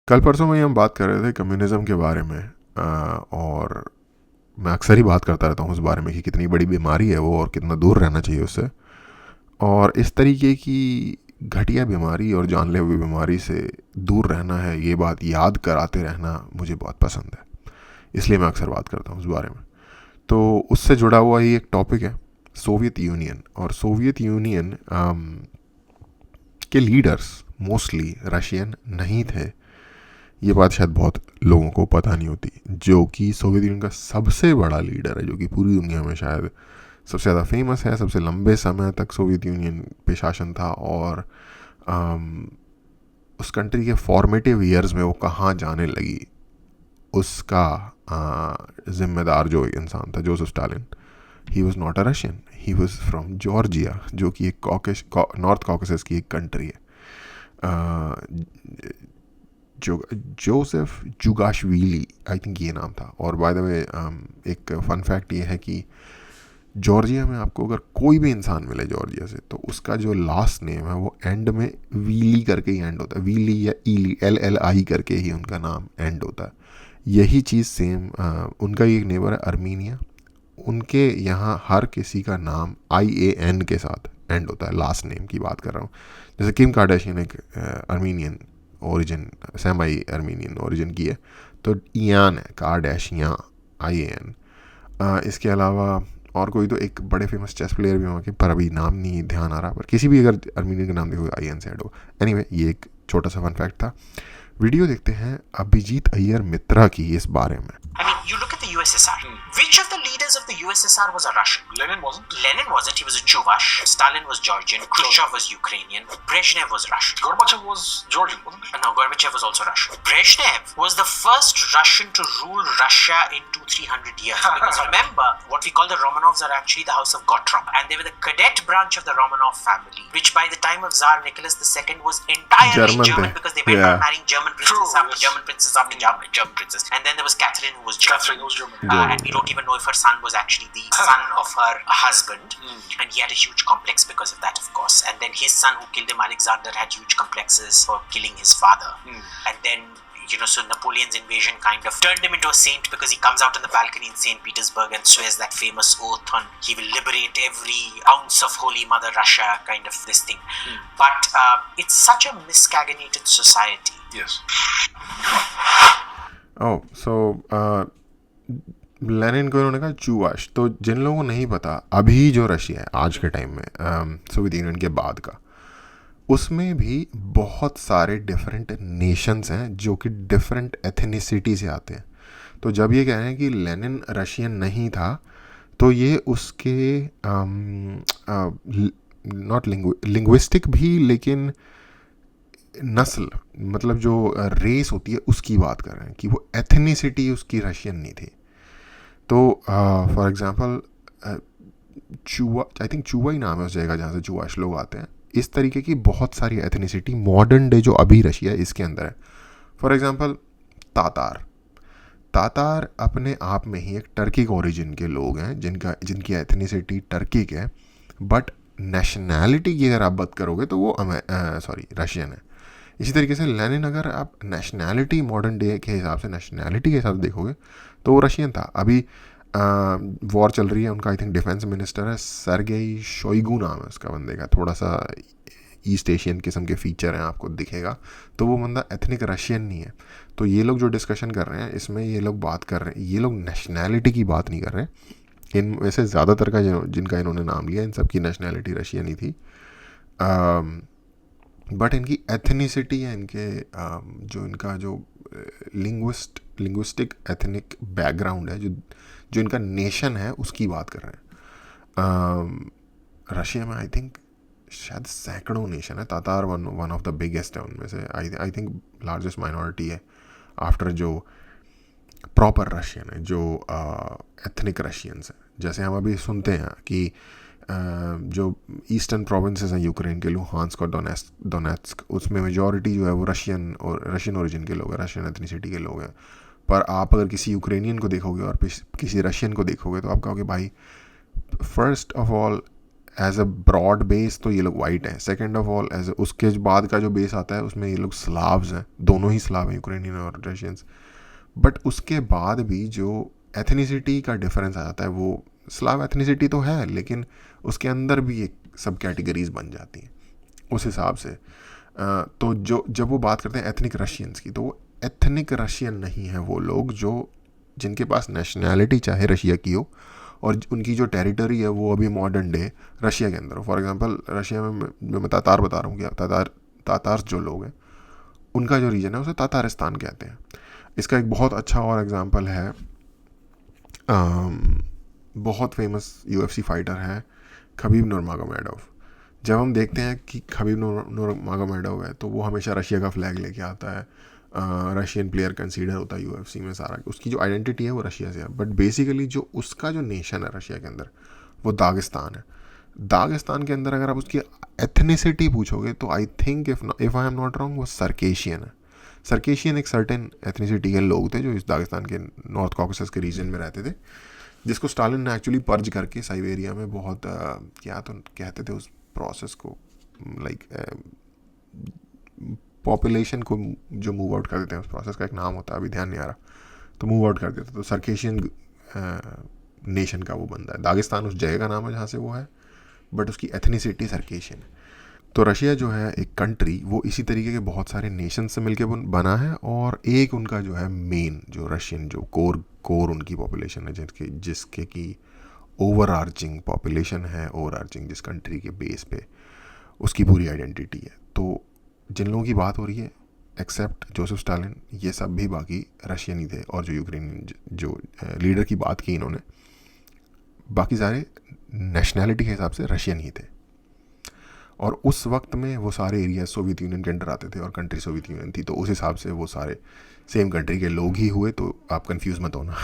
कल परसों में हम बात कर रहे थे कम्युनिज़्म के बारे में, और मैं अक्सर ही बात करता रहता हूँ उस बारे में कि कितनी बड़ी बीमारी है वो और कितना दूर रहना चाहिए उससे। और इस तरीके की घटिया बीमारी और जानलेवा बीमारी से दूर रहना है, ये बात याद कराते रहना मुझे बहुत पसंद है, इसलिए मैं अक्सर बात करता हूँ उस बारे में। तो उससे जुड़ा हुआ ही एक टॉपिक है सोवियत यूनियन। और सोवियत यूनियन के लीडर्स मोस्टली रशियन नहीं थे। ये बात शायद बहुत लोगों को पता नहीं होती। जो कि सोवियत यूनियन का सबसे बड़ा लीडर है, जो कि पूरी दुनिया में शायद सबसे ज़्यादा फेमस है, सबसे लंबे समय तक सोवियत यूनियन पे शासन था, और उस कंट्री के फॉर्मेटिव ईयर्स में वो कहाँ जाने लगी उसका जिम्मेदार जो इंसान था, Joseph Stalin. He was not a Russian, he was from Georgia, जो कि एक नॉर्थ कॉकेसस की एक कंट्री है। जो जोसेफ जुगाशविली, आई थिंक ये नाम था। और बाय द वे एक फन फैक्ट ये है कि जॉर्जिया में आपको अगर कोई भी इंसान मिले जॉर्जिया से, तो उसका जो लास्ट नेम है वो एंड में वीली करके ही एंड होता है। वीली या ईली, LLI करके ही उनका नाम एंड होता है। यही चीज़ सेम उनका ही एक नेबर है अर्मीनिया, उनके यहाँ हर किसी का नाम IAN के साथ एंड होता है। लास्ट नेम की बात कर रहा हूँ। जैसे किम कार्दाशियन एक Armenian origin, semi Armenian origin की है, तो इयान है, कार्दाशियान, IAN। इसके अलावा और कोई तो एक बड़े फेमस चेस प्लेयर भी वहाँ के, पर अभी नाम नहीं ध्यान आ रहा, पर किसी भी अगर अर्मीनियन का नाम देखोगे IAN से ऐड हो। एनीवे, ये एक छोटा सा फन फैक्ट था। वीडियो देखते हैं अभिजीत अय्यर मित्रा की इस बारे में। I mean, you look at the USSR. Which of the leaders of the USSR was a Russian? Lenin wasn't. Lenin wasn't. He was a Chuvash. Stalin was Georgian. Khrushchev was Ukrainian. Brezhnev was Russian. Gorbachev was Georgian, wasn't he? No, Gorbachev was also Russian. Brezhnev was the first Russian to rule Russia in 200-300 years. Because remember, what we call the Romanovs are actually the house of Gotrov. And they were the cadet branch of the Romanov family, which by the time of Tsar Nicholas II was entirely German because they went on marrying German princes after German princes after German princes. And then there was Catherine, who was German. Catherine was German. And we don't even know if her son was actually the son of her husband. And he had a huge complex because of that, of course. And then his son, who killed him, Alexander, had huge complexes for killing his father. And then, you know, so Napoleon's invasion kind of turned him into a saint because he comes out on the balcony in St. Petersburg and swears that famous oath on he will liberate every ounce of Holy Mother Russia, kind of this thing. But it's such a miscaginated society. Yes. Oh, so Lenin को इन्होंने कहा चुवाश। तो जिन लोगों को नहीं पता, अभी जो रशिया है आज के टाइम में सोवियत यूनियन के बाद का, उसमें भी बहुत सारे डिफरेंट नेशंस हैं जो कि डिफरेंट एथनिसिटी से आते हैं। तो जब ये कह रहे हैं कि लेनिन रशियन नहीं था, तो ये उसके नॉट लिंग्विस्टिक भी, लेकिन नस्ल, मतलब जो रेस होती है उसकी बात कर रहे हैं, कि वो एथनिसिटी उसकी रशियन नहीं थी। तो for example Chuba, I think चुवा ही नाम है उस जगह जहाँ से चुवाश लोग आते हैं। इस तरीके की बहुत सारी एथनिसिटी मॉडर्न डे जो अभी रशिया है इसके अंदर है। फॉर एग्जांपल तातार अपने आप में ही एक टर्किक ओरिजिन के लोग हैं, जिनकी एथनिसिटी टर्किक है, बट नेशनैलिटी की अगर आप बात करोगे तो वो रशियन है। इसी तरीके से लेनिन, अगर आप नेशनैलिटी मॉडर्न डे के हिसाब से, नेशनैलिटी के हिसाब से देखोगे तो वो रशियन था। अभी वॉर चल रही है, उनका आई थिंक डिफेंस मिनिस्टर है सर्गेई शोइगु नाम है उसका बंदे का, थोड़ा सा ईस्ट एशियन किस्म के फीचर हैं, आपको दिखेगा। तो वो बंदा एथनिक रशियन नहीं है। तो ये लोग जो डिस्कशन कर रहे हैं इसमें, ये लोग बात कर रहे हैं, ये लोग नेशनैलिटी की बात नहीं कर रहे हैं। इन वैसे ज़्यादातर का जिनका इन्होंने नाम लिया, इन सब की नेशनैलिटी रशियन ही थी, बट इनकी एथनिसिटी है, इनके जो इनका जो लिंग्विस्टिक एथनिक बैकग्राउंड है, जो इनका नेशन है, उसकी बात कर रहे हैं। रशिया में आई थिंक शायद सैकड़ों नेशन है। Tatar one of the biggest है उनमें से, आई थिंक लार्जेस्ट माइनॉरिटी है आफ्टर जो प्रॉपर रशियन है, जो एथनिक रशियंस हैं। जैसे हम अभी सुनते हैं कि जो ईस्टर्न प्रोविंसेस हैं यूक्रेन के, लुहांस्क और डोनेट्स्क, उसमें मेजॉरिटी जो है वो रशियन ओरिजिन के लोग हैं, रशियन एथनिसिटी के लोग हैं। पर आप अगर किसी यूक्रेनियन को देखोगे और किसी रशियन को देखोगे तो आप कहोगे भाई, first of all as a broad base तो ये लोग वाइट हैं. सेकेंड ऑफ ऑल एज उसके बाद का जो बेस आता है उसमें ये लोग स्लाव्स हैं, दोनों ही स्लाव हैं, यूक्रेनियन और रशियंस. बट उसके बाद भी जो एथनिसिटी का डिफरेंस आ जाता है, वो स्लाव एथनिसिटी तो है लेकिन उसके अंदर भी एक सब कैटेगरीज बन जाती हैं उस हिसाब से. तो जो जब वो बात करते हैं एथनिक रशियंस की, तो वो एथनिक रशियन नहीं है वो लोग जो जिनके पास नेशनैलिटी चाहे रशिया की हो और उनकी जो टेरिटरी है वो अभी मॉडर्न डे रशिया के अंदर हो. फॉर एग्जांपल रशिया में मैं तातार बता रहा हूँ कि तातार्स जो लोग हैं उनका जो रीजन है उसे तातारिस्तान कहते हैं. इसका एक बहुत अच्छा और एग्जांपल है, बहुत फेमस UFC फाइटर है खबीब नूरमागोमेडोव. जब हम देखते हैं कि खबीब नूरमागोमेडोव है तो वो हमेशा रशिया का फ्लैग लेके आता है, रशियन प्लेयर कंसीडर होता है UFC में. सारा उसकी जो आइडेंटिटी है वो रशिया से है, बट बेसिकली जो उसका जो नेशन है रशिया के अंदर वो दागिस्तान है. दागिस्तान के अंदर अगर आप उसकी एथनिसिटी पूछोगे तो I think if I am not wrong वो सर्केशियन है. सर्केशियन एक सर्टेन एथनिसिटी के लोग थे जो इस दागिस्तान के नॉर्थ कॉकेसस के रीजन में रहते थे, जिसको स्टालिन ने एक्चुअली पर्ज करके साइबेरिया में बहुत क्या तो कहते थे उस प्रोसेस को, लाइक पॉपुलेशन को जो मूव आउट कर देते हैं, उस प्रोसेस का एक नाम होता है, अभी ध्यान नहीं आ रहा, तो मूव आउट कर देते. तो सर्केशियन नेशन का वो बंदा है. दागिस्तान उस जगह का नाम है जहाँ से वो है, बट उसकी एथनिसिटी सर्केशियन है. तो रशिया जो है एक कंट्री, वो इसी तरीके के बहुत सारे नेशन से मिलके बना है. और एक उनका जो है मेन जो रशियन जो कोर उनकी पॉपुलेशन है, जिसके की ओवर आर्चिंग पॉपुलेशन है, ओवर आर्चिंग जिस कंट्री के बेस पे उसकी पूरी आइडेंटिटी है. तो जिन लोगों की बात हो रही है एक्सेप्ट जोसेफ स्टालिन, ये सब भी बाकी रशियन ही थे. और जो यूक्रेनियन जो लीडर की बात की इन्होंने, बाकी सारे नेशनैलिटी के हिसाब से रशियन ही थे. और उस वक्त में वो सारे एरिया सोवियत यूनियन के अंडर आते थे और कंट्री सोवियत यूनियन थी, तो उस हिसाब से वो सारे सेम कंट्री के लोग ही हुए. तो आप कंफ्यूज मत होना.